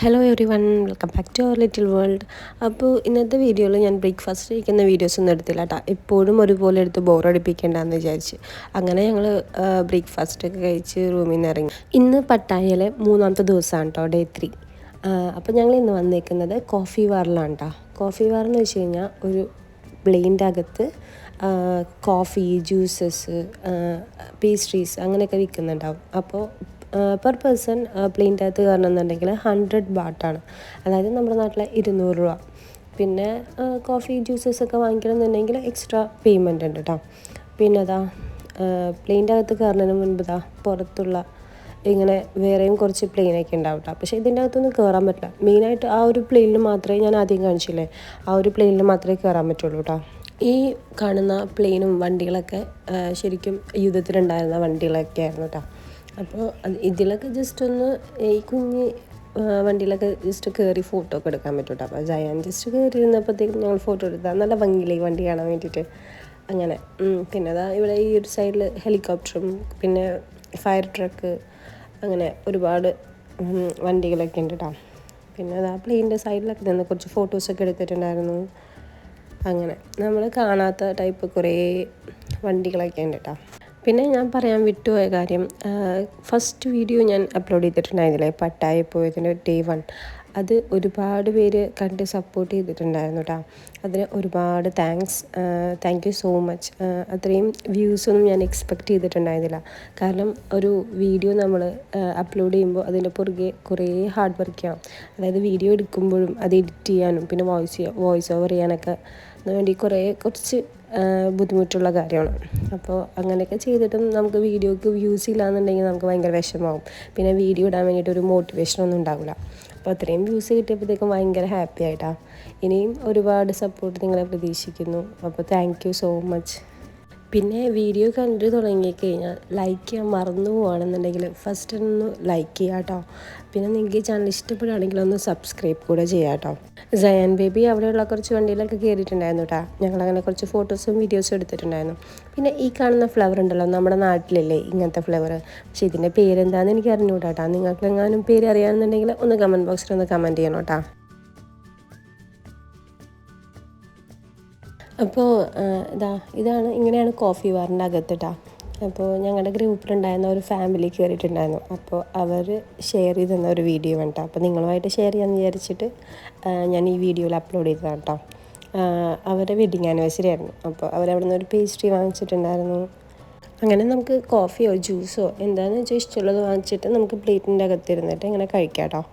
Hello everyone, welcome back to our little world. അപ്പോൾ ഇന്നത്തെ വീഡിയോയിൽ ഞാൻ ബ്രേക്ക്ഫാസ്റ്റ് കഴിക്കുന്ന വീഡിയോസ് ഒന്നും എടുത്തില്ല കേട്ടോ. എപ്പോഴും ഒരുപോലെ എടുത്ത് ബോറടിപ്പിക്കേണ്ടെന്ന് വിചാരിച്ച് അങ്ങനെ ഞങ്ങൾ ബ്രേക്ക്ഫാസ്റ്റ് ഒക്കെ കഴിച്ച് റൂമിൽ നിന്ന് ഇറങ്ങി. ഇന്ന് പട്ടായയിലെ മൂന്നാമത്തെ ദിവസമാണ് കേട്ടോ, ഡേ 3. അപ്പോൾ ഞങ്ങൾ ഇന്ന് വന്നേക്കുന്നത് കോഫി ബാറിലാണ് കേട്ടോ. കോഫി ബാർ എന്ന് വെച്ച് കഴിഞ്ഞാൽ ഒരു പ്ലെയിൻ്റെ അകത്ത് കോഫി, ജ്യൂസസ്, പേസ്ട്രീസ് അങ്ങനെയൊക്കെ വിൽക്കുന്നുണ്ടാവും. അപ്പോൾ പെർ പേഴ്സൺ പ്ലെയിൻ്റെ അകത്ത് കയറണമെന്നുണ്ടെങ്കിൽ 100 ബാട്ടാണ്, അതായത് നമ്മുടെ നാട്ടിലെ 200 രൂപ. പിന്നെ കോഫി ജ്യൂസസൊക്കെ വാങ്ങിക്കണമെന്നുണ്ടെങ്കിൽ എക്സ്ട്രാ പേയ്മെൻ്റ് ഉണ്ട് കേട്ടോ. പിന്നെ അതാ പ്ലെയിൻ്റെ അകത്ത് കയറുന്നതിന് മുൻപ് പുറത്തുള്ള ഇങ്ങനെ വേറെയും കുറച്ച് പ്ലെയിനൊക്കെ ഉണ്ടാവും കേട്ടോ. പക്ഷേ ഇതിൻ്റെ അകത്തൊന്നും കയറാൻ പറ്റില്ല. മെയിനായിട്ട് ആ ഒരു പ്ലെയിനിൽ മാത്രമേ, ഞാൻ ആദ്യം കാണിച്ചില്ലേ, ആ ഒരു പ്ലെയിനിൽ മാത്രമേ കയറാൻ പറ്റുള്ളൂ കേട്ടോ. ഈ കാണുന്ന പ്ലെയിനും വണ്ടികളൊക്കെ ശരിക്കും യുദ്ധത്തിലുണ്ടായിരുന്ന വണ്ടികളൊക്കെ ആയിരുന്നു കേട്ടോ. അപ്പോൾ ഇതിലൊക്കെ ജസ്റ്റ് ഒന്ന് ഈ കുഞ്ഞ് വണ്ടിയിലൊക്കെ ജസ്റ്റ് കയറി ഫോട്ടോ ഒക്കെ എടുക്കാൻ പറ്റും കേട്ടോ. അപ്പോൾ ജയാൻ ജസ്റ്റ് കയറി ഇരുന്നപ്പോഴത്തേക്കും ഞങ്ങൾ ഫോട്ടോ എടുത്താൽ നല്ല ഭംഗിയില്ലേ ഈ വണ്ടി കാണാൻ വേണ്ടിയിട്ട്. അങ്ങനെ പിന്നെ അതാ ഇവിടെ ഈ ഒരു സൈഡിൽ ഹെലികോപ്റ്ററും പിന്നെ ഫയർ ട്രക്ക് അങ്ങനെ ഒരുപാട് വണ്ടികളൊക്കെ ഉണ്ട് കേട്ടോ. പിന്നെ അതാ പ്ലെയിൻ്റെ സൈഡിലൊക്കെ നിന്ന് കുറച്ച് ഫോട്ടോസൊക്കെ എടുത്തിട്ടുണ്ടായിരുന്നു. അങ്ങനെ നമ്മൾ കാണാത്ത ടൈപ്പ് കുറേ വണ്ടികളൊക്കെ ഉണ്ട് കേട്ടോ. പിന്നെ ഞാൻ പറയാൻ വിട്ടുപോയ കാര്യം, ഫസ്റ്റ് വീഡിയോ ഞാൻ അപ്ലോഡ് ചെയ്തിട്ടുണ്ടായിരുന്നില്ലേ, പട്ടായ പോയതിൻ്റെ ഡേ 1, അത് ഒരുപാട് പേര് കണ്ട് സപ്പോർട്ട് ചെയ്തിട്ടുണ്ടായിരുന്നു കേട്ടോ. അതിന് ഒരുപാട് താങ്ക് യു സോ മച്ച്. അത്രയും വ്യൂസൊന്നും ഞാൻ എക്സ്പെക്റ്റ് ചെയ്തിട്ടുണ്ടായിരുന്നില്ല. കാരണം ഒരു വീഡിയോ നമ്മൾ അപ്ലോഡ് ചെയ്യുമ്പോൾ അതിൻ്റെ പുറകെ കുറേ ഹാർഡ് വർക്ക് ചെയ്യണം. അതായത് വീഡിയോ എടുക്കുമ്പോഴും അത് എഡിറ്റ് ചെയ്യാനും പിന്നെ വോയിസ് ഓവർ ചെയ്യാനൊക്കെ വേണ്ടി കുറച്ച് ബുദ്ധിമുട്ടുള്ള കാര്യമാണ്. അപ്പോൾ അങ്ങനെയൊക്കെ ചെയ്തിട്ടും നമുക്ക് വീഡിയോക്ക് വ്യൂസ് ഇല്ലാന്നുണ്ടെങ്കിൽ നമുക്ക് ഭയങ്കര വിഷമമാവും. പിന്നെ വീഡിയോ ഇടാൻ വേണ്ടിയിട്ട് ഒരു മോട്ടിവേഷനൊന്നും ഉണ്ടാവില്ല. അപ്പോൾ അത്രയും വ്യൂസ് കിട്ടിയപ്പോഴത്തേക്കും ഭയങ്കര ഹാപ്പി ആയിട്ടാണ്. ഇനിയും ഒരുപാട് സപ്പോർട്ട് നിങ്ങളെ പ്രതീക്ഷിക്കുന്നു. അപ്പോൾ താങ്ക് യു സോ മച്ച്. പിന്നെ വീഡിയോ കണ്ടു തുടങ്ങിക്കഴിഞ്ഞാൽ ലൈക്ക് ചെയ്യാൻ മറന്നു പോവുകയാണെന്നുണ്ടെങ്കിൽ ഫസ്റ്റ് ഒന്ന് ലൈക്ക് ചെയ്യുക കേട്ടോ. പിന്നെ നിങ്ങൾക്ക് ഈ ചാനൽ ഇഷ്ടപ്പെടുകയാണെങ്കിൽ ഒന്ന് സബ്സ്ക്രൈബ് കൂടെ ചെയ്യാം കേട്ടോ. സയാൻ ബേബി അവിടെയുള്ള കുറച്ച് വണ്ടിയിലൊക്കെ കയറിയിട്ടുണ്ടായിരുന്നു കേട്ടോ. ഞങ്ങളങ്ങനെ കുറച്ച് ഫോട്ടോസും വീഡിയോസും എടുത്തിട്ടുണ്ടായിരുന്നു. പിന്നെ ഈ കാണുന്ന ഫ്ലവർ ഉണ്ടല്ലോ, നമ്മുടെ നാട്ടിലല്ലേ ഇങ്ങനത്തെ ഫ്ലവർ, പക്ഷേ ഇതിൻ്റെ പേരെന്താണെന്ന് എനിക്ക് അറിഞ്ഞുകൂടാ കേട്ടോ. നിങ്ങൾക്ക് എങ്ങാനും പേര് അറിയാമെന്നുണ്ടെങ്കിൽ ഒന്ന് കമൻറ്റ് ബോക്സിൽ ഒന്ന് കമൻറ്റ് ചെയ്യണം കേട്ടോ. അപ്പോൾ ഇങ്ങനെയാണ് കോഫി ബാറിൻ്റെ അകത്തിട്ടാ. അപ്പോൾ ഞങ്ങളുടെ ഗ്രൂപ്പിലുണ്ടായിരുന്ന ഒരു ഫാമിലി കയറിയിട്ടുണ്ടായിരുന്നു. അപ്പോൾ അവർ ഷെയർ ചെയ്ത് തന്ന ഒരു വീഡിയോ വേണ്ട, അപ്പോൾ നിങ്ങളുമായിട്ട് ഷെയർ ചെയ്യാമെന്ന് വിചാരിച്ചിട്ട് ഞാൻ ഈ വീഡിയോയിൽ അപ്ലോഡ് ചെയ്തതാണ് കേട്ടോ. അവരുടെ വെഡിങ് ആനിവേഴ്സറി ആയിരുന്നു. അപ്പോൾ അവരവിടെ നിന്ന് ഒരു പേസ്ട്രി വാങ്ങിച്ചിട്ടുണ്ടായിരുന്നു. അങ്ങനെ നമുക്ക് കോഫിയോ ജ്യൂസോ എന്താണെന്ന് വെച്ചാൽ ഇഷ്ടമുള്ളത് വാങ്ങിച്ചിട്ട് നമുക്ക് പ്ലേറ്റിൻ്റെ അകത്തിരുന്നിട്ട് ഇങ്ങനെ കഴിക്കാം കേട്ടോ.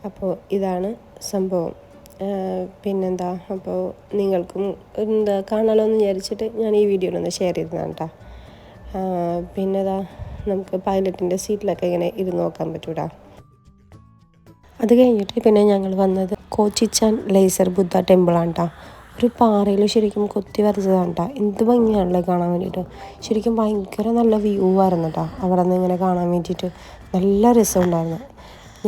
അപ്പോൾ ഇതാണ് സംഭവം. പിന്നെന്താ, അപ്പോൾ നിങ്ങൾക്കും കാണാമല്ലോ എന്ന് വിചാരിച്ചിട്ട് ഞാൻ ഈ വീഡിയോയിലൊന്ന് ഷെയർ ചെയ്തതാണ് കേട്ടോ. പിന്നെതാ നമുക്ക് പൈലറ്റിൻ്റെ സീറ്റിലൊക്കെ ഇങ്ങനെ ഇരുന്ന് നോക്കാൻ പറ്റൂടാ. അത് കഴിഞ്ഞിട്ട് പിന്നെ ഞങ്ങൾ വന്നത് കോച്ചിച്ചാൻ ലേസർ ബുദ്ധ ടെമ്പിളാണ് കേട്ടോ. ഒരു പാറയിൽ ശരിക്കും കൊത്തി വരച്ചതാണ് കേട്ടോ. എന്ത് ഭംഗിയാണല്ലേ കാണാൻ വേണ്ടിയിട്ട്. ശരിക്കും ഭയങ്കര നല്ല വ്യൂ ആയിരുന്നു കേട്ടോ. അവിടെ നിന്ന് ഇങ്ങനെ കാണാൻ വേണ്ടിയിട്ട് നല്ല രസമുണ്ടായിരുന്നു.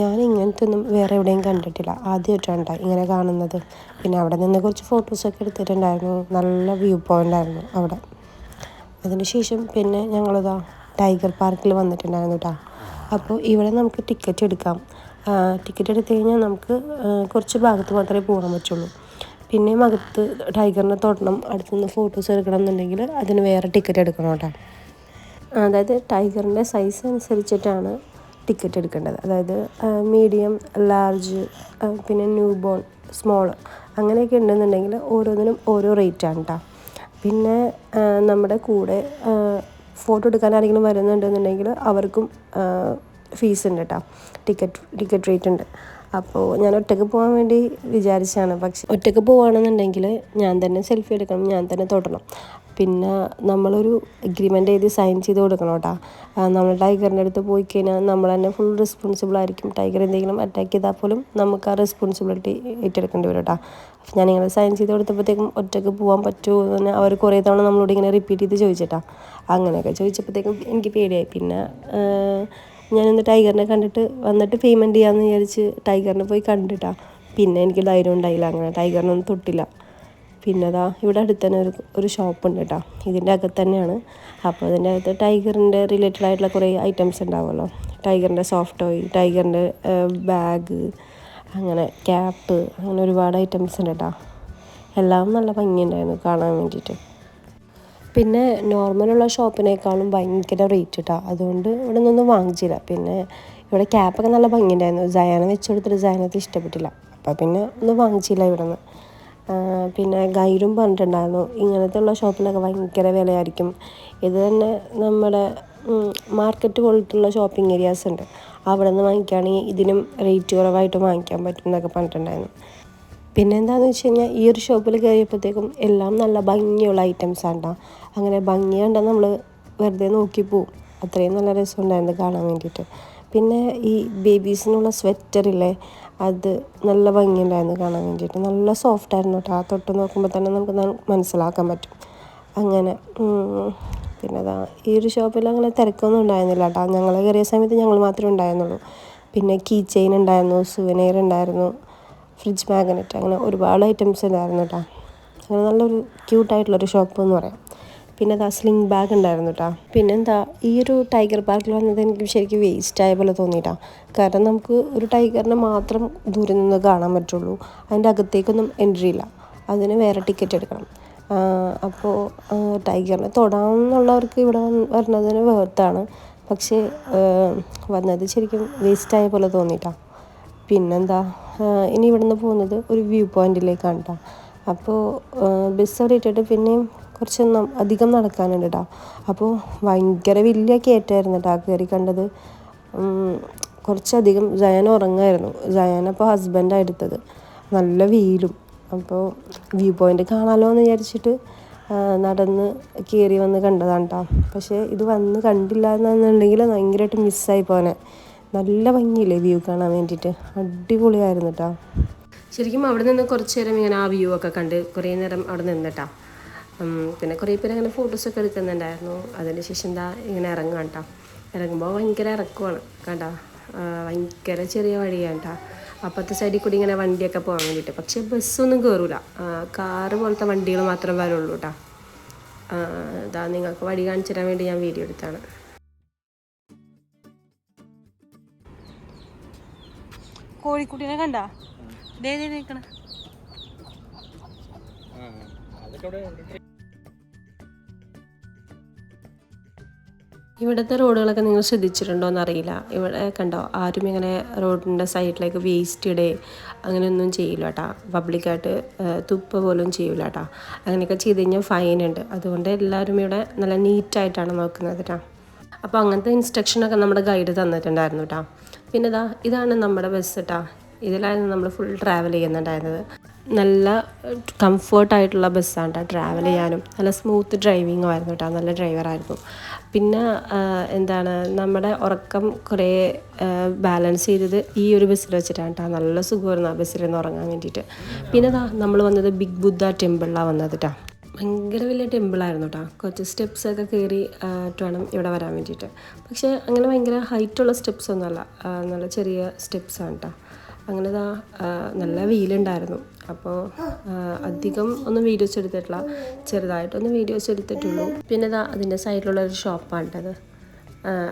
ഞാൻ ഇങ്ങനത്തെ ഒന്നും വേറെ എവിടെയും കണ്ടിട്ടില്ല, ആദ്യമായിട്ടാണ് ഇങ്ങനെ കാണുന്നത്. പിന്നെ അവിടെ നിന്ന് കുറച്ച് ഫോട്ടോസൊക്കെ എടുത്തിട്ടുണ്ടായിരുന്നു. നല്ല വ്യൂ പോയിൻ്റ് ആയിരുന്നു അവിടെ. അതിനുശേഷം പിന്നെ ഞങ്ങളിതാ ടൈഗർ പാർക്കിൽ വന്നിട്ടുണ്ടായിരുന്നു കേട്ടോ. അപ്പോൾ ഇവിടെ നമുക്ക് ടിക്കറ്റ് എടുക്കാം. ടിക്കറ്റ് എടുത്തു കഴിഞ്ഞാൽ നമുക്ക് കുറച്ച് ഭാഗത്ത് മാത്രമേ പോകാൻ പറ്റുള്ളൂ. പിന്നെയും അകത്ത് ടൈഗറിനെ തൊടണം, അടുത്തുനിന്ന് ഫോട്ടോസ് എടുക്കണം എന്നുണ്ടെങ്കിൽ അതിന് വേറെ ടിക്കറ്റ് എടുക്കണം കേട്ടോ. അതായത് ടൈഗറിൻ്റെ സൈസ് അനുസരിച്ചിട്ടാണ് ടിക്കറ്റ് എടുക്കേണ്ടത്. അതായത് മീഡിയം, ലാർജ്, പിന്നെ ന്യൂ ബോൺ, സ്മോൾ അങ്ങനെയൊക്കെ ഉണ്ടെന്നുണ്ടെങ്കിൽ ഓരോന്നിനും ഓരോ റേറ്റാണ് കേട്ടോ. പിന്നെ നമ്മുടെ കൂടെ ഫോട്ടോ എടുക്കാൻ ആരെങ്കിലും വരുന്നുണ്ടെന്നുണ്ടെങ്കിൽ അവർക്കും ഫീസ് ഉണ്ട് കേട്ടോ. ടിക്കറ്റ് റേറ്റ് ഉണ്ട്. അപ്പോൾ ഞാൻ ഒറ്റയ്ക്ക് പോകാൻ വേണ്ടി വിചാരിച്ചതാണ്. പക്ഷെ ഒറ്റയ്ക്ക് പോവുകയാണെന്നുണ്ടെങ്കിൽ ഞാൻ തന്നെ സെൽഫി എടുക്കണം, ഞാൻ തന്നെ തൊടണം. പിന്നെ നമ്മളൊരു എഗ്രിമെൻ്റ് എഴുതി സൈൻ ചെയ്ത് കൊടുക്കണം കേട്ടോ. നമ്മൾ ടൈഗറിൻ്റെ അടുത്ത് പോയി കഴിഞ്ഞാൽ നമ്മൾ തന്നെ ഫുൾ റെസ്പോൺസിബിൾ ആയിരിക്കും. ടൈഗർ എന്തെങ്കിലും അറ്റാക്ക് ചെയ്താൽ പോലും നമുക്ക് ആ റെസ്പോൺസിബിലിറ്റി ഏറ്റെടുക്കേണ്ടി വരും കേട്ടോ. അപ്പോൾ ഞാനിങ്ങനെ സൈൻ ചെയ്ത് കൊടുത്തപ്പോഴത്തേക്കും ഒറ്റയ്ക്ക് പോകാൻ പറ്റുമോ എന്ന് അവർ കുറേ തവണ നമ്മളോട് ഇങ്ങനെ റിപ്പീറ്റ് ചെയ്ത് ചോദിച്ചിട്ടാ. അങ്ങനെയൊക്കെ ചോദിച്ചപ്പോഴത്തേക്കും എനിക്ക് പേടിയായി. പിന്നെ ഞാനിന്ന് ടൈഗറിനെ കണ്ടിട്ട് വന്നിട്ട് പേയ്മെൻറ്റ് ചെയ്യാമെന്ന് വിചാരിച്ച് ടൈഗറിനെ പോയി കണ്ടിട്ടാ. പിന്നെ എനിക്ക് ധൈര്യം ഉണ്ടായില്ല, അങ്ങനെ ടൈഗറിനൊന്നും തൊട്ടില്ല. പിന്നെ അതാ ഇവിടെ അടുത്ത് തന്നെ ഒരു ഷോപ്പുണ്ട് കേട്ടോ. ഇതിൻ്റെ അകത്ത് തന്നെയാണ്. അപ്പോൾ അതിൻ്റെ അകത്ത് ടൈഗറിൻ്റെ റിലേറ്റഡ് ആയിട്ടുള്ള കുറേ ഐറ്റംസ് ഉണ്ടാവുമല്ലോ. ടൈഗറിൻ്റെ സോഫ്റ്റ് ടോയ്, ടൈഗറിൻ്റെ ബാഗ്, അങ്ങനെ ക്യാപ്പ്, അങ്ങനെ ഒരുപാട് ഐറ്റംസ് ഉണ്ട് കേട്ടോ. എല്ലാം നല്ല ഭംഗിയുണ്ടായിരുന്നു കാണാൻ വേണ്ടിയിട്ട്. പിന്നെ നോർമലുള്ള ഷോപ്പിനേക്കാളും ഭയങ്കര റേറ്റ് കേട്ടോ. അതുകൊണ്ട് ഇവിടെ നിന്നൊന്നും വാങ്ങിച്ചില്ല. പിന്നെ ഇവിടെ ക്യാപ്പൊക്കെ നല്ല ഭംഗിയുണ്ടായിരുന്നു. സയാന വെച്ച് കൊടുത്തിട്ട് സയാനത്ത് ഇഷ്ടപ്പെട്ടില്ല. അപ്പോൾ പിന്നെ ഒന്നും വാങ്ങിച്ചില്ല ഇവിടെ നിന്ന്. പിന്നെ ഗൈഡും പറഞ്ഞിട്ടുണ്ടായിരുന്നു ഇങ്ങനത്തെ ഉള്ള ഷോപ്പിലൊക്കെ ഭയങ്കര വിലയായിരിക്കും. ഇത് തന്നെ നമ്മുടെ മാർക്കറ്റ് പോലത്തുള്ള ഷോപ്പിംഗ് ഏരിയാസ് ഉണ്ട്, അവിടെ നിന്ന് വാങ്ങിക്കുകയാണെങ്കിൽ ഇതിനും റേറ്റ് കുറവായിട്ട് വാങ്ങിക്കാൻ പറ്റും എന്നൊക്കെ പറഞ്ഞിട്ടുണ്ടായിരുന്നു. പിന്നെ എന്താണെന്ന് വെച്ച് കഴിഞ്ഞാൽ ഈ ഒരു ഷോപ്പിൽ കയറിയപ്പോഴത്തേക്കും എല്ലാം നല്ല ഭംഗിയുള്ള ഐറ്റംസാണ് കേട്ടോ. അങ്ങനെ ഭംഗി കണ്ടാൽ നമ്മൾ വെറുതെ നോക്കി പോവും, അത്രയും നല്ല രസമുണ്ടായിരുന്നു കാണാൻ വേണ്ടിയിട്ട്. പിന്നെ ഈ ബേബീസിനുള്ള സ്വെറ്ററില്ലേ, അത് നല്ല ഭംഗിയുണ്ടായിരുന്നു കാണാൻ വേണ്ടിയിട്ട്. നല്ല സോഫ്റ്റായിരുന്നു കേട്ടോ. ആ തൊട്ട് നോക്കുമ്പോൾ തന്നെ നമുക്ക് മനസ്സിലാക്കാൻ പറ്റും. അങ്ങനെ പിന്നെ അതാ ഈ ഒരു ഷോപ്പിൽ അങ്ങനെ തിരക്കൊന്നും ഉണ്ടായിരുന്നില്ല കേട്ടോ. ഞങ്ങൾ കയറിയ സമയത്ത് ഞങ്ങൾ മാത്രമേ ഉണ്ടായിരുന്നുള്ളൂ. പിന്നെ കീ ചെയിൻ ഉണ്ടായിരുന്നു, സുവനീർ ഉണ്ടായിരുന്നു, ഫ്രിഡ്ജ് മാഗ്നറ്റ്, അങ്ങനെ ഒരുപാട് ഐറ്റംസ് ഉണ്ടായിരുന്നു കേട്ടോ. അങ്ങനെ നല്ലൊരു ക്യൂട്ടായിട്ടുള്ളൊരു ഷോപ്പ് എന്ന് പറയാം. പിന്നെ അതാ സ്ലിംഗ് ബാഗ് ഉണ്ടായിരുന്നു കേട്ടോ. പിന്നെന്താ ഈ ഒരു ടൈഗർ പാർക്കിൽ വന്നത് എനിക്ക് ശരിക്കും വേസ്റ്റ് ആയ പോലെ തോന്നിയിട്ടാ. കാരണം നമുക്ക് ഒരു ടൈഗറിനെ മാത്രം ദൂരെ നിന്ന് കാണാൻ പറ്റുള്ളൂ, അതിൻ്റെ അകത്തേക്കൊന്നും എൻട്രി ഇല്ല, അതിന് വേറെ ടിക്കറ്റ് എടുക്കണം. അപ്പോൾ ടൈഗറിനെ തൊടാമെന്നുള്ളവർക്ക് ഇവിടെ വരുന്നതിന് വേർത്താണ്. പക്ഷേ വന്നത് ശരിക്കും വേസ്റ്റായ പോലെ തോന്നിയിട്ടാ. പിന്നെന്താ ഇനി ഇവിടെ നിന്ന് പോകുന്നത് ഒരു വ്യൂ പോയിൻറ്റിലേക്കാണ് കേട്ടോ. അപ്പോൾ ബസ് അവിടെ ഇട്ടിട്ട് പിന്നെയും കുറച്ച് അധികം നടക്കാനുണ്ട് കേട്ടോ. അപ്പോൾ ഭയങ്കര വലിയ കയറ്റമായിരുന്നു കേട്ടോ കയറി കണ്ടത്. കുറച്ചധികം സയാന ഉറങ്ങായിരുന്നു. സയാന അപ്പോൾ ഹസ്ബൻഡാണ് എടുത്തത്. നല്ല വെയിലും. അപ്പോൾ വ്യൂ പോയിൻ്റ് കാണാമല്ലോ എന്ന് വിചാരിച്ചിട്ട് നടന്ന് കയറി വന്ന് കണ്ടതാണ് കേട്ടോ. പക്ഷേ ഇത് വന്ന് കണ്ടില്ല എന്നുണ്ടെങ്കിൽ ഭയങ്കരമായിട്ട് മിസ്സായി പോനെ. നല്ല ഭംഗിയില്ലേ വ്യൂ കാണാൻ വേണ്ടിയിട്ട്, അടിപൊളിയായിരുന്നു കേട്ടോ. ശരിക്കും അവിടെ നിന്ന് കുറച്ച് നേരം ഇങ്ങനെ ആ വ്യൂ ഒക്കെ കണ്ട് കുറേ നേരം അവിടെ നിന്നിട്ടാ. പിന്നെ കുറേ പേര് അങ്ങനെ ഫോട്ടോസൊക്കെ എടുക്കുന്നുണ്ടായിരുന്നു. അതിന് ശേഷം എന്താ ഇങ്ങനെ ഇറങ്ങാം കേട്ടോ. ഇറങ്ങുമ്പോൾ ഭയങ്കര ഇറക്കമാണ് കേട്ടോ. ഭയങ്കര ചെറിയ വഴിയാണ് കേട്ടോ. അപ്പുറത്തെ സൈഡിൽ കൂടി ഇങ്ങനെ വണ്ടിയൊക്കെ പോകാൻ വേണ്ടിയിട്ട്. പക്ഷേ ബസ്സൊന്നും കയറില്ല, കാറ് പോലത്തെ വണ്ടികൾ മാത്രം വരുള്ളൂ കേട്ടോ. ഇതാ നിങ്ങൾക്ക് വഴി കാണിച്ചു തരാൻ വേണ്ടി ഞാൻ വീഡിയോ എടുത്താണ്. കോഴിക്കുട്ടീനെ കണ്ട നിൽക്കണ ഇവിടുത്തെ റോഡുകളൊക്കെ നിങ്ങൾ ശ്രദ്ധിച്ചിട്ടുണ്ടോ എന്നറിയില്ല. ഇവിടെ കണ്ടോ ആരും ഇങ്ങനെ റോഡിൻ്റെ സൈഡിലേക്ക് വേസ്റ്റ് ഇടേ അങ്ങനെയൊന്നും ചെയ്യില്ല കേട്ടോ. പബ്ലിക്കായിട്ട് തുപ്പ പോലും ചെയ്യില്ല കേട്ടോ. അങ്ങനെയൊക്കെ ചെയ്ത് കഴിഞ്ഞാൽ ഫൈനുണ്ട്. അതുകൊണ്ട് എല്ലാവരും ഇവിടെ നല്ല നീറ്റായിട്ടാണ് നോക്കുന്നത് കേട്ടോ. അപ്പോൾ അങ്ങനത്തെ ഇൻസ്ട്രക്ഷനൊക്കെ നമ്മുടെ ഗൈഡ് തന്നിട്ടുണ്ടായിരുന്നു കേട്ടോ. പിന്നെ ഇതാണ് നമ്മുടെ ബസ് കേട്ടോ. ഇതിലായിരുന്നു നമ്മൾ ഫുൾ ട്രാവൽ ചെയ്യുന്നുണ്ടായിരുന്നത്. നല്ല കംഫർട്ടായിട്ടുള്ള ബസ്സാണ് കേട്ടോ. ട്രാവൽ ചെയ്യാനും നല്ല സ്മൂത്ത് ഡ്രൈവിങ്ങും ആയിരുന്നു കേട്ടോ. നല്ല ഡ്രൈവറായിരുന്നു. പിന്നെ എന്താണ് നമ്മുടെ ഉറക്കം കുറേ ബാലൻസ് ചെയ്തത് ഈ ഒരു ബസ്സിൽ വെച്ചിട്ടാണ് കേട്ടോ. നല്ല സുഖമായിരുന്നു ആ ബസ്സിലിരുന്ന് ഉറങ്ങാൻ വേണ്ടിയിട്ട്. പിന്നെ നമ്മൾ വന്നത് ബിഗ് ബുദ്ധ ടെമ്പിളിലാണ് വന്നത് കേട്ടോ. ഭയങ്കര വലിയ ടെമ്പിളായിരുന്നു കേട്ടോ. കുറച്ച് സ്റ്റെപ്സൊക്കെ കയറി വേണം ഇവിടെ വരാൻ വേണ്ടിയിട്ട്. പക്ഷേ അങ്ങനെ ഭയങ്കര ഹൈറ്റുള്ള സ്റ്റെപ്സൊന്നുമല്ല, നല്ല ചെറിയ സ്റ്റെപ്സാണ് കേട്ടോ. അങ്ങനെ നല്ല വെയിലുണ്ടായിരുന്നു. അപ്പോൾ അധികം ഒന്നും വീഡിയോസ് എടുത്തിട്ടില്ല, ചെറുതായിട്ടൊന്നും വീഡിയോസ് എടുത്തിട്ടുള്ളൂ. പിന്നെ അതിൻ്റെ സൈഡിലുള്ള ഒരു ഷോപ്പാണ് കേട്ടത്.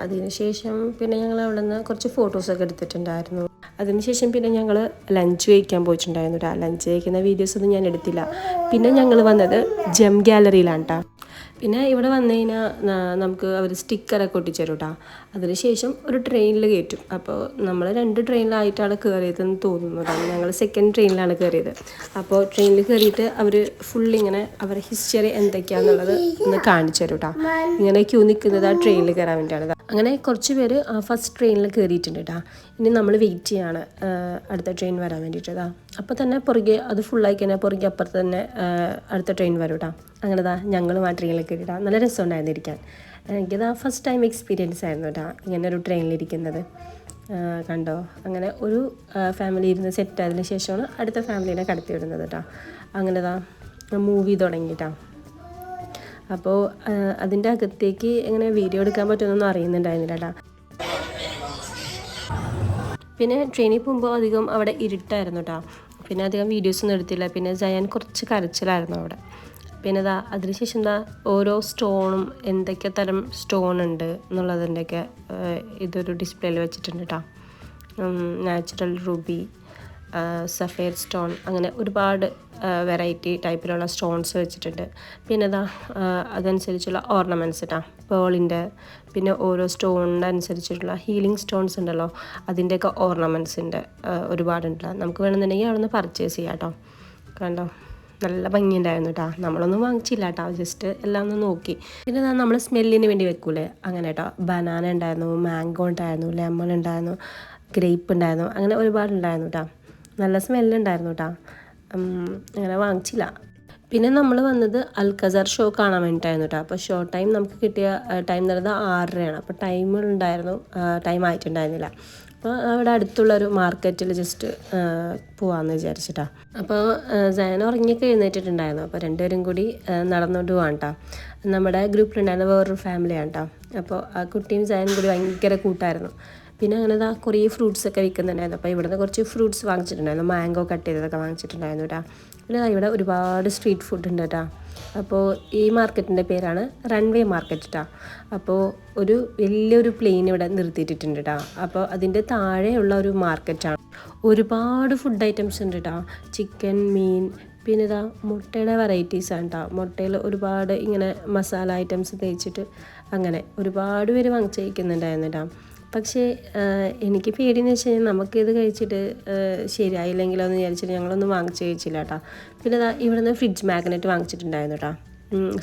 അതിനുശേഷം പിന്നെ ഞങ്ങൾ അവിടെ നിന്ന് കുറച്ച് ഫോട്ടോസൊക്കെ എടുത്തിട്ടുണ്ടായിരുന്നു. അതിനുശേഷം പിന്നെ ഞങ്ങൾ ലഞ്ച് കഴിക്കാൻ പോയിട്ടുണ്ടായിരുന്നു കേട്ടോ. ലഞ്ച് കഴിക്കുന്ന വീഡിയോസൊന്നും ഞാൻ എടുത്തില്ല. പിന്നെ ഞങ്ങൾ വന്നത് ജെം ഗാലറിയിലാണ് കേട്ടോ. പിന്നെ ഇവിടെ വന്നു കഴിഞ്ഞാൽ നമുക്ക് അവർ സ്റ്റിക്കറൊക്കെ ഒട്ടിച്ചു തരും കേട്ടോ. അതിനുശേഷം ഒരു ട്രെയിനിൽ കയറ്റും. അപ്പോൾ നമ്മൾ 2 ട്രെയിനിലായിട്ടാണ് കയറിയതെന്ന് തോന്നുന്നു കേട്ടോ. ഞങ്ങൾ സെക്കൻഡ് ട്രെയിനിലാണ് കയറിയത്. അപ്പോൾ ട്രെയിനിൽ കയറിയിട്ട് അവർ ഫുള്ളിങ്ങനെ അവരുടെ ഹിസ്റ്ററി എന്തൊക്കെയാണെന്നുള്ളത് ഒന്ന് കാണിച്ചു തരും കേട്ടോ. ഇങ്ങനെ ക്യൂ നിൽക്കുന്നത് ആ ട്രെയിനിൽ കയറാൻ വേണ്ടിയാണ്. അങ്ങനെ കുറച്ച് പേര് ഫസ്റ്റ് ട്രെയിനിൽ കയറിയിട്ടുണ്ട് കേട്ടോ. ഇനി നമ്മൾ വെയിറ്റ് ചെയ്യാണ് അടുത്ത ട്രെയിൻ വരാൻ വേണ്ടിയിട്ട്. അപ്പോൾ തന്നെ പുറകെ അത് ഫുള്ളായി കഴിഞ്ഞാൽ പുറകെ അപ്പുറത്ത് തന്നെ അടുത്ത ട്രെയിൻ വരും കേട്ടോ. അങ്ങനെ ഞങ്ങളും ആ ട്രെയിനിൽ കയറിയിട്ടാ. നല്ല രസമുണ്ടായിരുന്നു ഇരിക്കാൻ. എനിക്കത് ഫസ്റ്റ് ടൈം എക്സ്പീരിയൻസ് ആയിരുന്നു കേട്ടോ ഇങ്ങനെ ഒരു ട്രെയിനിലിരിക്കുന്നത്. കണ്ടോ, അങ്ങനെ ഒരു ഫാമിലി ഇരുന്ന് സെറ്റ് ആയതിനു ശേഷമാണ് അടുത്ത ഫാമിലീനെ കടത്തി വിടുന്നത് കേട്ടോ. അങ്ങനെ മൂവി തുടങ്ങിയിട്ടാണ്. അപ്പോൾ അതിൻ്റെ അകത്തേക്ക് എങ്ങനെ വീഡിയോ എടുക്കാൻ പറ്റുമെന്നൊന്നും അറിയുന്നുണ്ടായിരുന്നില്ല കേട്ടോ. പിന്നെ ട്രെയിനിൽ പോകുമ്പോൾ അധികം അവിടെ ഇരുട്ടായിരുന്നു കേട്ടോ. പിന്നെ അധികം വീഡിയോസൊന്നും എടുത്തില്ല. പിന്നെ സയാൻ കുറച്ച് കരച്ചിലായിരുന്നു അവിടെ. പിന്നെ അതിനുശേഷം ഓരോ സ്റ്റോണും എന്തൊക്കെ തരം സ്റ്റോൺ ഉണ്ട് എന്നുള്ളതിൻ്റെയൊക്കെ ഇതൊരു ഡിസ്പ്ലേയിൽ വെച്ചിട്ടുണ്ട് കേട്ടോ. നാച്ചുറൽ റൂബി, സഫേർ സ്റ്റോൺ, അങ്ങനെ ഒരുപാട് വെറൈറ്റി ടൈപ്പിലുള്ള സ്റ്റോൺസ് വെച്ചിട്ടുണ്ട്. പിന്നെ ഇതാ അതനുസരിച്ചുള്ള ഓർണമെൻറ്റ്സ് ഇട്ടാ പേളിൻ്റെ, പിന്നെ ഓരോ സ്റ്റോണിൻ്റെ അനുസരിച്ചിട്ടുള്ള ഹീലിംഗ് സ്റ്റോൺസ് ഉണ്ടല്ലോ, അതിൻ്റെയൊക്കെ ഓർണമെൻറ്റ്സിൻ്റെ ഒരുപാടുണ്ടല്ലോ. നമുക്ക് വേണമെന്നുണ്ടെങ്കിൽ അവിടെ നിന്ന് പർച്ചേസ് ചെയ്യാം കേട്ടോ. കണ്ടോ, നല്ല ഭംഗിയുണ്ടായിരുന്നു കേട്ടോ. നമ്മളൊന്നും വാങ്ങിച്ചില്ല കേട്ടോ, ജസ്റ്റ് എല്ലാം ഒന്ന് നോക്കി. പിന്നെ നമ്മൾ സ്മെല്ലിന് വേണ്ടി വെക്കൂലേ, അങ്ങനെ കേട്ടോ. ബനാന ഉണ്ടായിരുന്നു, മാംഗോ ഉണ്ടായിരുന്നു, ലെമൺ ഉണ്ടായിരുന്നു, ഗ്രേപ്പ് ഉണ്ടായിരുന്നു, അങ്ങനെ ഒരുപാടുണ്ടായിരുന്നു കേട്ടോ. നല്ല സ്മെല്ലുണ്ടായിരുന്നു കേട്ടോ. അങ്ങനെ വാങ്ങിച്ചില്ല. പിന്നെ നമ്മൾ വന്നത് അൽക്കസർ ഷോ കാണാൻ വേണ്ടിയിട്ടായിരുന്നു കേട്ടോ. അപ്പോൾ ഷോ ടൈം നമുക്ക് കിട്ടിയ ടൈം എന്ന് പറയുന്നത് 6:30 അപ്പോൾ ടൈം ആയിട്ടുണ്ടായിരുന്നില്ല. അപ്പോൾ അവിടെ അടുത്തുള്ളൊരു മാർക്കറ്റിൽ ജസ്റ്റ് പോവാമെന്ന് വിചാരിച്ചിട്ടാ. അപ്പോൾ സയന ഉറങ്ങിയൊക്കെ എഴുന്നേറ്റിട്ടുണ്ടായിരുന്നു. അപ്പോൾ രണ്ടുപേരും കൂടി നടന്നുകൊണ്ട് പോകാം കേട്ടോ. നമ്മുടെ ഗ്രൂപ്പിലുണ്ടായിരുന്ന വേറൊരു ഫാമിലിയാണ് കേട്ടോ. അപ്പോൾ ആ കുട്ടിയും സയനും കൂടി ഭയങ്കര കൂട്ടായിരുന്നു. പിന്നെ അങ്ങനെ കുറേ ഫ്രൂട്ട്സൊക്കെ വിൽക്കുന്നുണ്ടായിരുന്നു. അപ്പോൾ ഇവിടുന്ന് കുറച്ച് ഫ്രൂട്ട്സ് വാങ്ങിച്ചിട്ടുണ്ടായിരുന്നു, മാംഗോ കട്ട് ചെയ്തതൊക്കെ വാങ്ങിച്ചിട്ടുണ്ടായിരുന്നു കേട്ടോ. പിന്നെ ഇവിടെ ഒരുപാട് സ്ട്രീറ്റ് ഫുഡ് ഉണ്ട് കേട്ടോ. അപ്പോൾ ഈ മാർക്കറ്റിൻ്റെ പേരാണ് റൺവേ മാർക്കറ്റ് കേട്ടോ. അപ്പോൾ ഒരു വലിയൊരു പ്ലെയിൻ ഇവിടെ നിർത്തിയിട്ടിട്ടുണ്ട് കേട്ടോ. അപ്പോൾ അതിൻ്റെ താഴെയുള്ള ഒരു മാർക്കറ്റാണ്. ഒരുപാട് ഫുഡ് ഐറ്റംസ് ഉണ്ട് കേട്ടോ. ചിക്കൻ, മീൻ, പിന്നെ മുട്ടയുടെ വെറൈറ്റീസാണ് കേട്ടോ. മുട്ടയിൽ ഒരുപാട് ഇങ്ങനെ മസാല ഐറ്റംസ് തേച്ചിട്ട് അങ്ങനെ ഒരുപാട് പേര് വാങ്ങിച്ച് കഴിക്കുന്നുണ്ടായിരുന്നു കേട്ടോ. പക്ഷേ എനിക്ക് പേടിയെന്ന് വെച്ച് കഴിഞ്ഞാൽ നമുക്കിത് കഴിച്ചിട്ട് ശരിയായില്ലെങ്കിലോ എന്ന് വിചാരിച്ചിട്ട് ഞങ്ങളൊന്നും വാങ്ങിച്ച് കഴിച്ചില്ല കേട്ടോ. പിന്നെ ഇവിടെ നിന്ന് ഫ്രിഡ്ജ് മാഗ്നറ്റ് വാങ്ങിച്ചിട്ടുണ്ടായിരുന്നു കേട്ടോ.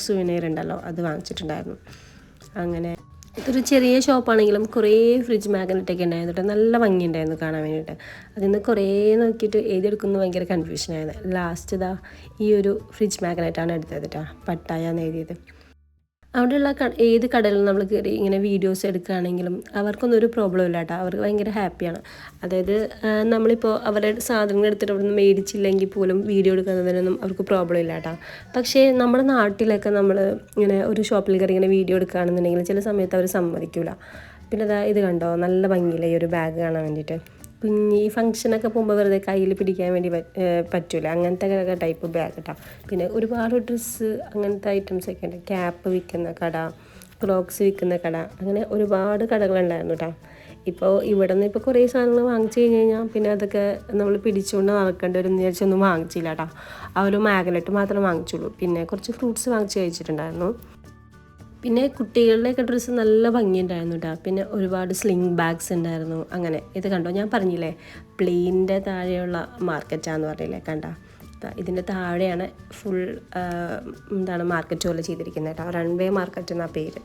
സുവനീർ ഉണ്ടല്ലോ, അത് വാങ്ങിച്ചിട്ടുണ്ടായിരുന്നു. അങ്ങനെ ഇതൊരു ചെറിയ ഷോപ്പാണെങ്കിലും കുറേ ഫ്രിഡ്ജ് മാഗ്നറ്റൊക്കെ ഉണ്ടായിരുന്നു കേട്ടോ. നല്ല ഭംഗിയുണ്ടായിരുന്നു കാണാൻ വേണ്ടിയിട്ട്. അതിൽ നിന്ന് കുറേ നോക്കിയിട്ട് എഴുതിയെടുക്കുന്നത് ഭയങ്കര കൺഫ്യൂഷനായിരുന്നു. ലാസ്റ്റ് ഈ ഒരു ഫ്രിഡ്ജ് മാഗ്നറ്റാണ് എടുത്തത് കേട്ടോ, പട്ടായ എന്ന് എഴുതിയത്. അവിടെയുള്ള ഏത് കടലിൽ നമ്മൾ കയറി ഇങ്ങനെ വീഡിയോസ് എടുക്കുകയാണെങ്കിലും അവർക്കൊന്നും ഒരു പ്രോബ്ലം ഇല്ല കേട്ടോ. അവർക്ക് ഭയങ്കര ഹാപ്പിയാണ്. അതായത് നമ്മളിപ്പോൾ അവരുടെ സാധനങ്ങൾ എടുത്തിട്ട് അവിടെ നിന്ന് മേടിച്ചില്ലെങ്കിൽ പോലും വീഡിയോ എടുക്കുന്നതിനൊന്നും അവർക്ക് പ്രോബ്ലം ഇല്ല കേട്ടോ. പക്ഷേ നമ്മുടെ നാട്ടിലൊക്കെ നമ്മൾ ഇങ്ങനെ ഒരു ഷോപ്പിൽ കയറി ഇങ്ങനെ വീഡിയോ എടുക്കുകയാണെന്നുണ്ടെങ്കിൽ ചില സമയത്ത് അവർ സമ്മതിക്കില്ല. പിന്നെ ഇത് കണ്ടോ, നല്ല ഭംഗിയില്ല ഈ ഒരു ബാഗ് കാണാൻ വേണ്ടിയിട്ട്. ഈ ഫംഗ്ഷനൊക്കെ പോകുമ്പോൾ വെറുതെ കയ്യിൽ പിടിക്കാൻ വേണ്ടി പറ്റില്ല, അങ്ങനത്തെ ടൈപ്പ് ബാഗ് കേട്ടോ. പിന്നെ ഒരുപാട് ഡ്രസ്സ് അങ്ങനത്തെ ഐറ്റംസൊക്കെ ഉണ്ട്. ക്യാപ്പ് വിൽക്കുന്ന കട, ക്ലോക്സ് വിൽക്കുന്ന കട, അങ്ങനെ ഒരുപാട് കടകളുണ്ടായിരുന്നു കേട്ടോ. ഇപ്പോൾ ഇവിടെ നിന്ന് ഇപ്പോൾ കുറേ സാധനങ്ങൾ വാങ്ങിച്ചു കഴിഞ്ഞാൽ പിന്നെ അതൊക്കെ നമ്മൾ പിടിച്ചുകൊണ്ട് നടക്കേണ്ടി വരും എന്ന് വിചാരിച്ചൊന്നും വാങ്ങിച്ചില്ല കേട്ടോ. ആ ഒരു മാഗ്നറ്റ് മാത്രം വാങ്ങിച്ചുള്ളൂ. പിന്നെ കുറച്ച് ഫ്രൂട്ട്സ് വാങ്ങിച്ച് കഴിച്ചിട്ടുണ്ടായിരുന്നു. പിന്നെ കുട്ടികളുടെയൊക്കെ ഡ്രസ്സ് നല്ല ഭംഗിയുണ്ടായിരുന്നു കേട്ടോ. പിന്നെ ഒരുപാട് സ്ലിംഗ് ബാഗ്സ് ഉണ്ടായിരുന്നു. അങ്ങനെ ഇത് കണ്ടോ, ഞാൻ പറഞ്ഞില്ലേ പ്ലെയിനിൻ്റെ താഴെയുള്ള മാർക്കറ്റാന്ന് പറഞ്ഞില്ലേ, കണ്ടോ. ഇതിൻ്റെ താഴെയാണ് ഫുൾ മാർക്കറ്റ് പോലെ ചെയ്തിരിക്കുന്നത് കേട്ടോ. റൺവേ മാർക്കറ്റ് എന്നാ പേര്.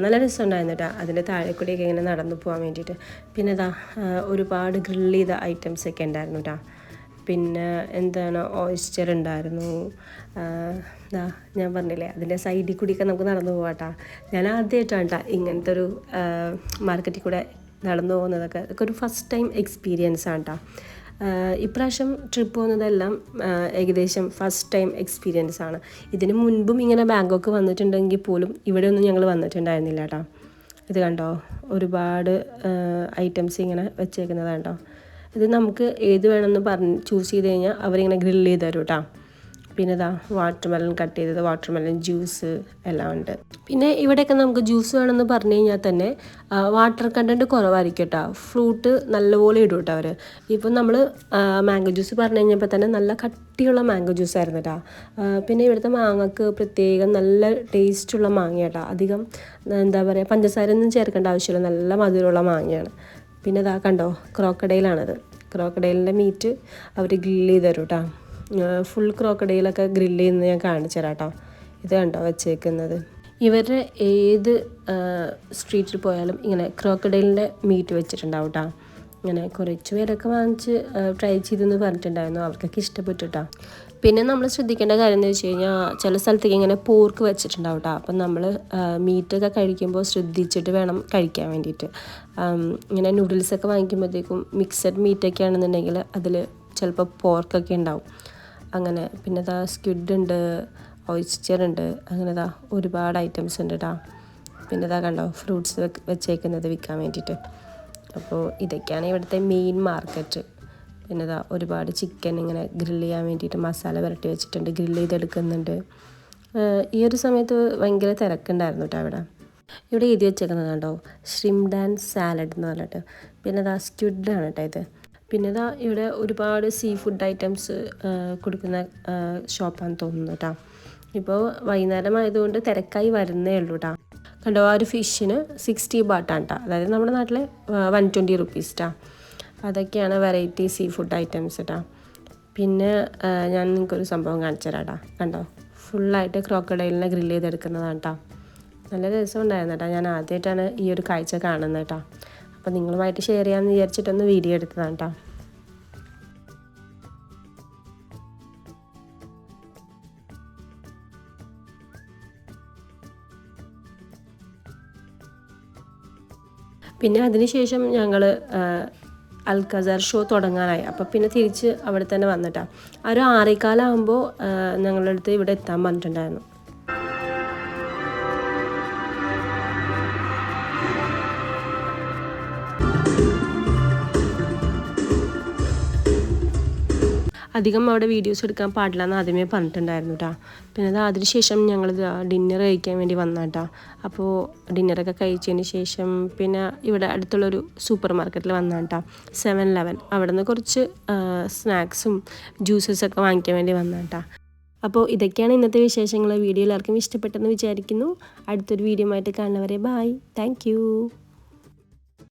നല്ല രസമുണ്ടായിരുന്നു കേട്ടോ അതിൻ്റെ താഴെ കൂടിയൊക്കെ ഇങ്ങനെ നടന്നു പോകാൻ വേണ്ടിയിട്ട്. പിന്നെ ഒരുപാട് ഗ്രിൽ ചെയ്ത ഐറ്റംസൊക്കെ ഉണ്ടായിരുന്നു കേട്ടോ. പിന്നെ ഓയിസ്റ്റർ ഉണ്ടായിരുന്നു. ഞാൻ പറഞ്ഞില്ലേ അതിൻ്റെ സൈഡിൽ കൂടിയൊക്കെ നമുക്ക് നടന്നു പോകാട്ടോ. ഞാൻ ആദ്യമായിട്ടാണ് കേട്ടോ ഇങ്ങനത്തെ ഒരു മാർക്കറ്റിൽ കൂടെ നടന്നു പോകുന്നതൊക്കെ. അതൊക്കെ ഒരു ഫസ്റ്റ് ടൈം എക്സ്പീരിയൻസ് ആണ് കേട്ടോ. ഇപ്രാവശ്യം ട്രിപ്പ് പോകുന്നതെല്ലാം ഏകദേശം ഫസ്റ്റ് ടൈം എക്സ്പീരിയൻസ് ആണ്. ഇതിന് മുൻപും ഇങ്ങനെ ബാങ്കോക്ക് വന്നിട്ടുണ്ടെങ്കിൽ പോലും ഇവിടെ ഒന്നും ഞങ്ങൾ വന്നിട്ടുണ്ടായിരുന്നില്ല കേട്ടോ. ഇത് കണ്ടോ, ഒരുപാട് ഐറ്റംസ് ഇങ്ങനെ വെച്ചേക്കുന്നത് കണ്ടോ. ഇത് നമുക്ക് ഏത് വേണമെന്ന് ചൂസ് ചെയ്ത് കഴിഞ്ഞാൽ അവരിങ്ങനെ ഗ്രില്ല് ചെയ്ത് തരും കേട്ടോ. പിന്നെ വാട്ടർമെലൺ കട്ട് ചെയ്തത്, വാട്ടർമെലൺ ജ്യൂസ് എല്ലാം ഉണ്ട്. പിന്നെ ഇവിടെയൊക്കെ നമുക്ക് ജ്യൂസ് വേണമെന്ന് പറഞ്ഞു കഴിഞ്ഞാൽ തന്നെ വാട്ടർ കണ്ടൻറ്റ് കുറവായിരിക്കും കേട്ടോ. ഫ്രൂട്ട് നല്ലപോലെ ഇടും കേട്ടോ അവർ. ഇപ്പം നമ്മൾ മാംഗോ ജ്യൂസ് പറഞ്ഞു കഴിഞ്ഞപ്പോൾ തന്നെ നല്ല കട്ടിയുള്ള മാംഗോ ജ്യൂസ് ആയിരുന്നു കേട്ടോ. പിന്നെ ഇവിടുത്തെ മാങ്ങക്ക് പ്രത്യേകം നല്ല ടേസ്റ്റുള്ള മാങ്ങ കേട്ടോ. അധികം പഞ്ചസാരയൊന്നും ചേർക്കേണ്ട ആവശ്യമില്ല, നല്ല മധുരമുള്ള മാങ്ങയാണ്. പിന്നെ കണ്ടോ, ക്രോക്കഡൈലാണത്. ക്രോക്കഡൈലിൻ്റെ മീറ്റ് അവർ ഗ്രില്ല് ചെയ്ത് തരും കേട്ടോ. ഫുൾ ക്രോക്കഡൈലൊക്കെ ഗ്രില്ല് ചെയ്യുന്നത് ഞാൻ കാണിച്ചു തരാം കേട്ടോ. ഇത് കണ്ടോ വെച്ചേക്കുന്നത്. ഇവരുടെ ഏത് സ്ട്രീറ്റിൽ പോയാലും ഇങ്ങനെ ക്രോക്കഡൈലിൻ്റെ മീറ്റ് വെച്ചിട്ടുണ്ടാവും കേട്ടോ. ഇങ്ങനെ കുറച്ച് പേരൊക്കെ വാങ്ങിച്ച് ട്രൈ ചെയ്തെന്ന് പറഞ്ഞിട്ടുണ്ടായിരുന്നു. അവർക്കൊക്കെ ഇഷ്ടപ്പെട്ടു കേട്ടോ. പിന്നെ നമ്മൾ ശ്രദ്ധിക്കേണ്ട കാര്യം എന്ന് വെച്ച് കഴിഞ്ഞാൽ ചില സ്ഥലത്തേക്ക് ഇങ്ങനെ പോർക്ക് വെച്ചിട്ടുണ്ടാവും കേട്ടോ. അപ്പം നമ്മൾ മീറ്റൊക്കെ കഴിക്കുമ്പോൾ ശ്രദ്ധിച്ചിട്ട് വേണം കഴിക്കാൻ വേണ്ടിയിട്ട്. ഇങ്ങനെ നൂഡിൽസൊക്കെ വാങ്ങിക്കുമ്പോഴത്തേക്കും മിക്സഡ് മീറ്റൊക്കെ ആണെന്നുണ്ടെങ്കിൽ അതിൽ ചിലപ്പോൾ പോർക്കൊക്കെ ഉണ്ടാവും. അങ്ങനെ പിന്നെ സ്ക്വിഡ് ഉണ്ട്, ഓയിസ്റ്റർ ഉണ്ട്, അങ്ങനെ ഒരുപാട് ഐറ്റംസ് ഉണ്ട് കേട്ടോ. പിന്നെ കണ്ടോ ഫ്രൂട്ട്സ് വെച്ചേക്കുന്നത് വിൽക്കാൻ വേണ്ടിയിട്ട്. അപ്പോൾ ഇതൊക്കെയാണ് ഇവിടുത്തെ മെയിൻ മാർക്കറ്റ്. പിന്നെ ഒരുപാട് ചിക്കൻ ഇങ്ങനെ ഗ്രില്ല് ചെയ്യാൻ വേണ്ടിയിട്ട് മസാല പുരട്ടി വെച്ചിട്ടുണ്ട്, ഗ്രില്ല് ചെയ്തെടുക്കുന്നുണ്ട്. ഈ ഒരു സമയത്ത് ഭയങ്കര തിരക്കുണ്ടായിരുന്നു കേട്ടോ അവിടെ. ഇവിടെ എഴുതി വെച്ചേക്കുന്നത് കണ്ടോ, ഷ്രിംഡ് ആൻഡ് സാലഡ് എന്ന് പറഞ്ഞിട്ട്. പിന്നെ സ്ക്വിഡാണ് കേട്ടോ ഇത്. പിന്നെ ഇതാ ഇവിടെ ഒരുപാട് സീ ഫുഡ് ഐറ്റംസ് കൊടുക്കുന്ന ഷോപ്പാണെന്ന് തോന്നുന്നു കേട്ടോ. ഇപ്പോൾ വൈകുന്നേരം ആയതുകൊണ്ട് തിരക്കായി വരുന്നേ ഉള്ളൂ കേട്ടോ. കണ്ടോ, ആ ഒരു ഫിഷിന് 60 ബാട്ടാണ് കേട്ടോ, അതായത് നമ്മുടെ നാട്ടിലെ 120 റുപ്പീസ് കേട്ടോ. അതൊക്കെയാണ് വെറൈറ്റി സീ ഫുഡ് ഐറ്റംസ് കേട്ടോ. പിന്നെ ഞാൻ നിങ്ങൾക്കൊരു സംഭവം കാണിച്ചു തരാം കേട്ടോ. കണ്ടോ, ഫുള്ളായിട്ട് ക്രോക്കഡൈലിനെ ഗ്രില്ല് ചെയ്തെടുക്കുന്നതാണ് കേട്ടോ. നല്ല രസമുണ്ടായിരുന്നു കേട്ടോ. ഞാൻ ആദ്യമായിട്ടാണ് ഈ ഒരു കാഴ്ച കാണുന്നത് കേട്ടോ. അപ്പോൾ നിങ്ങളുമായിട്ട് ഷെയർ ചെയ്യാമെന്ന് വിചാരിച്ചിട്ടൊന്ന് വീഡിയോ എടുത്തതാണ് കേട്ടോ. പിന്നെ അതിനുശേഷം ഞങ്ങൾ അൽക്കസാർ ഷോ തുടങ്ങാനായി. അപ്പോൾ പിന്നെ തിരിച്ച് അവിടെ തന്നെ വന്നിട്ടാണ്. ആ ഒരു 6:15 ആകുമ്പോൾ ഞങ്ങളുടെ അടുത്ത് ഇവിടെ എത്താൻ പറഞ്ഞിട്ടുണ്ടായിരുന്നു. അധികം അവിടെ വീഡിയോസ് എടുക്കാൻ പാടില്ല എന്ന് ആദ്യമേ പറഞ്ഞിട്ടുണ്ടായിരുന്നു കേട്ടോ. പിന്നെ അതിനുശേഷം ഞങ്ങൾ ഡിന്നർ കഴിക്കാൻ വേണ്ടി വന്ന കേട്ടോ. അപ്പോൾ ഡിന്നറൊക്കെ കഴിച്ചതിന് ശേഷം പിന്നെ ഇവിടെ അടുത്തുള്ളൊരു സൂപ്പർ മാർക്കറ്റിൽ വന്ന കേട്ടോ, 7-Eleven. അവിടെ നിന്ന് കുറച്ച് സ്നാക്സും ജ്യൂസസൊക്കെ വാങ്ങിക്കാൻ വേണ്ടി വന്ന കേട്ടോ. അപ്പോൾ ഇതൊക്കെയാണ് ഇന്നത്തെ വിശേഷങ്ങൾ. വീഡിയോ എല്ലാവർക്കും ഇഷ്ടപ്പെട്ടെന്ന് വിചാരിക്കുന്നു. അടുത്തൊരു വീഡിയോ ആയിട്ട് കാണുന്നവരെ ബായ്. താങ്ക്